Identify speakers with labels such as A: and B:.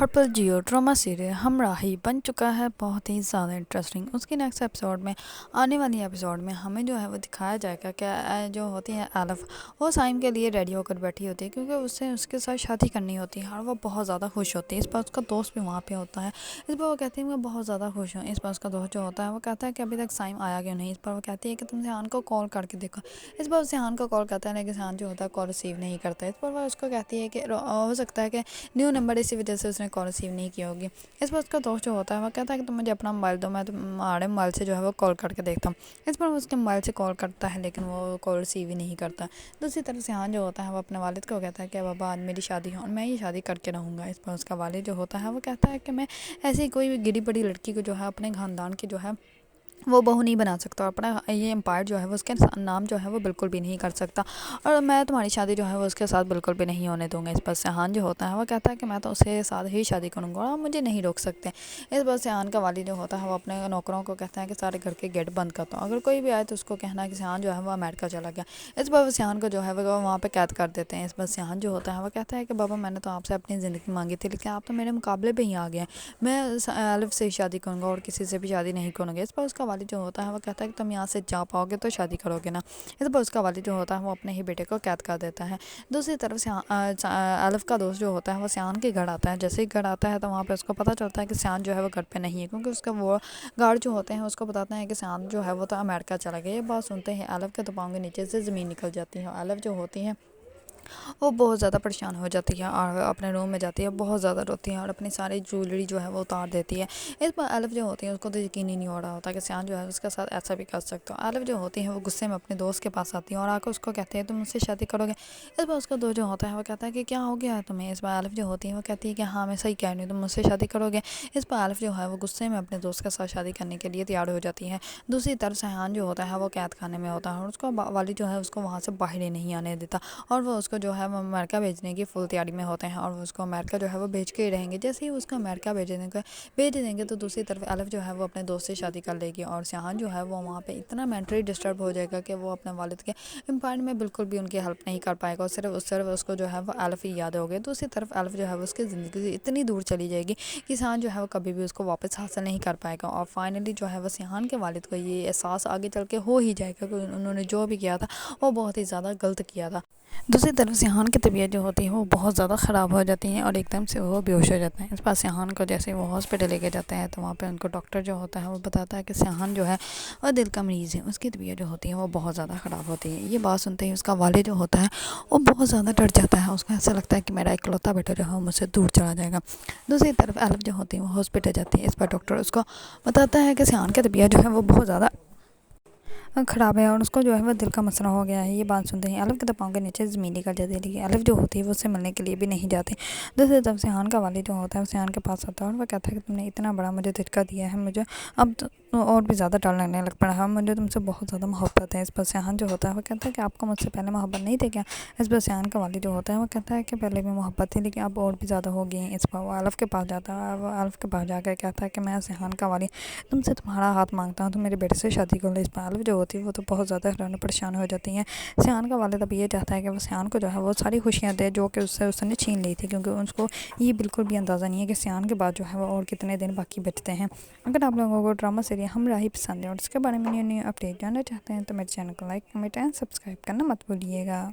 A: ہرپل Jio drama serial ہمراہی بن چکا ہے بہت ہی زیادہ انٹرسٹنگ۔ اس کے نیکسٹ ایپیسوڈ میں آنے والی ایپیسوڈ میں ہمیں جو ہے وہ دکھایا جائے گا کہ جو ہوتی ہے الف، وہ سائم کے لیے ریڈی ہو کر بیٹھی ہوتی ہے کیونکہ اس کے ساتھ شادی کرنی ہوتی ہے اور وہ بہت زیادہ خوش ہوتی ہے۔ اس پر اس کا دوست بھی وہاں پہ ہوتا ہے۔ اس پر وہ کہتی ہے میں بہت زیادہ خوش ہوں۔ اس پر اس کا دوست جو ہوتا ہے وہ کہتا ہے کہ ابھی تک سائم آیا کیوں نہیں۔ اس پر وہ کہتی ہے کہ تم سیان کو کال کر کے دیکھو۔ اس پر سیان کو کال کرتا ہے لیکن سیان جو ہوتا ہے کال ریسیو نہیں کرتا ہے۔ اس پر وہ اس کو کہتی ہے کہ ہو سکتا ہے کہ نیو نمبر، اسی وجہ سے اس نے کال ریسیو نہیں کی ہوگی۔ اس پر اس کا دوست جو ہوتا ہے وہ کہتا ہے کہ تم مجھے اپنا موبائل دو، میں تمہارے موبائل سے جو ہے وہ کال کر کے دیکھتا ہوں۔ اس پر وہ اس کے موبائل سے کال کرتا ہے لیکن وہ کال ریسیو ہی نہیں کرتا۔ دوسری طرف سیان جو ہوتا ہے وہ اپنے والد کو کہتا ہے کہ بابا آج میری شادی ہے اور میں یہ شادی کر کے رہوں گا۔ اس پر اس کا والد جو ہوتا ہے وہ کہتا ہے کہ میں ایسی کوئی بھی گری بڑی لڑکی کو جو ہے اپنے خاندان کی جو ہے وہ بہو نہیں بنا سکتا، اور اپنا یہ امپائر جو ہے وہ اس کے نام جو ہے وہ بالکل بھی نہیں کر سکتا، اور میں تمہاری شادی جو ہے وہ اس کے ساتھ بالکل بھی نہیں ہونے دوں گا۔ اس پر سیان جو ہوتا ہے وہ کہتا ہے کہ میں تو اس کے ساتھ ہی شادی کروں گا اور مجھے نہیں روک سکتے۔ اس پر سیان کا والد جو ہوتا ہے وہ اپنے نوکروں کو کہتا ہے کہ سارے گھر کے گیٹ بند کرتا ہوں، اگر کوئی بھی آئے تو اس کو کہنا ہے کہ سیان جو ہے وہ امریکہ چلا گیا۔ اس پر سیان کو جو ہے وہ وہاں پہ قید کر دیتے ہیں۔ اس پر سیان جو ہوتا ہے وہ کہتا ہے کہ بابا میں نے تو آپ سے اپنی زندگی مانگی تھی لیکن آپ تو میرے مقابلے پہ ہی آ گئے ہیں، میں الف سے ہی شادی کروں گا اور کسی سے بھی شادی نہیں کروں گا۔ اس پر اس کا والد جو ہوتا ہے وہ کہتا ہے کہ تم یہاں سے جا پاؤ گے تو شادی کرو گے نا۔ اس پر اس کا والد جو ہوتا ہے وہ اپنے ہی بیٹے کو قید کر دیتا ہے۔ دوسری طرف سے الف کا دوست جو ہوتا ہے وہ سیان کے گھر آتا ہے۔ جیسے ہی گھر آتا ہے تو وہاں پہ اس کو پتہ چلتا ہے کہ سیان جو ہے وہ گھر پہ نہیں ہے، کیونکہ اس کا وہ گارڈ جو ہوتے ہیں اس کو بتاتے ہیں کہ سیان جو ہے وہ تو امریکہ چلا گیا۔ یہ بات سنتے ہیں الف کے تو پاؤں کے نیچے سے زمین نکل جاتی ہے۔ الف جو ہوتی ہے وہ بہت زیادہ پریشان ہو جاتی ہے اور اپنے روم میں جاتی ہے، بہت زیادہ روتی ہے اور اپنی ساری جویلری جو ہے وہ اتار دیتی ہے۔ اس پر الف جو ہوتی ہے اس کو تو یقین ہی نہیں ہو رہا ہوتا کہ سیان جو ہے اس کے ساتھ ایسا بھی کر سکتا ہے۔ الف جو ہوتی ہے وہ غصے میں اپنے دوست کے پاس آتی ہے اور آ کر اس کو کہتے ہیں تم مجھ سے شادی کرو گے۔ اس پر اس کا دوست جو ہوتا ہے وہ کہتا ہے کہ کیا ہو گیا ہے تمہیں۔ اس پر الف جو ہوتی ہے وہ کہتی ہے کہ ہاں میں صحیح کہہ رہی ہوں، تم مجھ سے شادی کرو گے۔ اس پر الف جو ہے وہ غصے میں اپنے دوست کے ساتھ شادی کرنے کے لیے تیار ہو جاتی ہے۔ دوسری طرف سیان جو ہوتا ہے وہ قید خانے میں ہوتا ہے اور اس کو والد جو ہے اس کو وہاں سے باہر ہی نہیں آنے دیتا، اور وہ اس کو جو ہے وہ امریکہ بھیجنے کی فل تیاری میں ہوتے ہیں اور وہ اس کو امریکہ جو ہے وہ بھیج کے ہی رہیں گے۔ جیسے ہی اس کو امریکہ بھیج دیں گے تو دوسری طرف الف جو ہے وہ اپنے دوست سے شادی کر لے گی، اور سیان جو ہے وہ وہاں پہ اتنا مینٹلی ڈسٹرب ہو جائے گا کہ وہ اپنے والد کے امپائر میں بالکل بھی ان کی ہیلپ نہیں کر پائے گا، اور صرف اس کو جو ہے وہ الف ہی یاد ہوگی۔ دوسری طرف الف جو ہے وہ اس کی زندگی سے اتنی دور چلی جائے گی کہ سیان جو ہے وہ کبھی بھی اس کو واپس حاصل نہیں کر پائے گا، اور فائنلی جو ہے وہ سیان کے والد کو یہ احساس آگے چل کے ہو ہی جائے گا کہ انہوں نے جو بھی کیا تھا وہ بہت ہی زیادہ غلط کیا تھا۔ دوسری طرف سیان کی طبیعت جو ہوتی ہے وہ بہت زیادہ خراب ہو جاتی ہے اور ایک دم سے وہ بیہوش ہو جاتے ہیں۔ اس پاس سیان کو جیسے وہ ہاسپٹل لے کے جاتے ہیں تو وہاں پہ ان کو ڈاکٹر جو ہوتا ہے وہ بتاتا ہے کہ سیان جو ہے وہ دل کا مریض ہے، اس کی طبیعت جو ہوتی ہے وہ بہت زیادہ خراب ہوتی ہے۔ یہ بات سنتے ہی اس کا والد جو ہوتا ہے وہ بہت زیادہ ڈر جاتا ہے، اس کو ایسا لگتا ہے کہ میرا اکلوتا بیٹا جو ہے مجھ سے دور چلا جائے گا۔ دوسری طرف الف جو ہوتی ہے وہ ہاسپٹل جاتی ہے۔ اس پر ڈاکٹر اس کو بتاتا ہے کہ سیان کی طبیعت جو ہے وہ بہت زیادہ خراب ہے اور اس کو جو ہے وہ دل کا مسئلہ ہو گیا ہے۔ یہ بات سنتے ہیں الف کے پاؤں کے نیچے زمین نکل جاتی ہے، لیکن الف جو ہوتی ہے وہ اس سے ملنے کے لیے بھی نہیں جاتی۔ دوسری طرف سیان کا والد جو ہوتا ہے وہ سیان کے پاس آتا ہے اور وہ کہتا ہے کہ تم نے اتنا بڑا مجھے دھچکا دیا ہے، مجھے اب اور بھی زیادہ ڈر لگنے لگ پڑا ہے، مجھے تم سے بہت زیادہ محبت ہے۔ اس پر سیان جو ہوتا ہے وہ کہتا ہے کہ آپ کو مجھ سے پہلے محبت نہیں تھی کیا۔ اس پر سیان کا والد جو ہوتا ہے وہ کہتا ہے کہ پہلے بھی محبت تھی لیکن اب اور بھی زیادہ ہو گئی ہیں۔ اس پر وہ الف کے پاس جاتا ہے، وہ الف کے پاس جا کر کہتا ہے کہ میں سیان کا والد تم سے تمہارا ہاتھ مانگتا ہوں، تم میرے بیٹے سے شادی کر لو۔ اس پر الف جو ہوتی ہے وہ تو بہت زیادہ پریشان ہو جاتی ہیں۔ سیان کا والد اب یہ چاہتا ہے کہ وہ سیان کو جو ہے وہ ساری خوشیاں دے جو کہ اس نے چھین لی تھی، کیونکہ اس کو یہ بالکل بھی اندازہ نہیں ہے کہ سیان کے بعد جو ہے وہ اور کتنے دن باقی بچتے ہیں۔ اگر آپ لوگوں کو ڈرامہ سیریل ہمراہی پسند ہے اور اس کے بارے میں نیو اپڈیٹ جاننا چاہتے ہیں تو میرے چینل کو لائک، کمنٹ اینڈ سبسکرائب کرنا مت بھولیے گا۔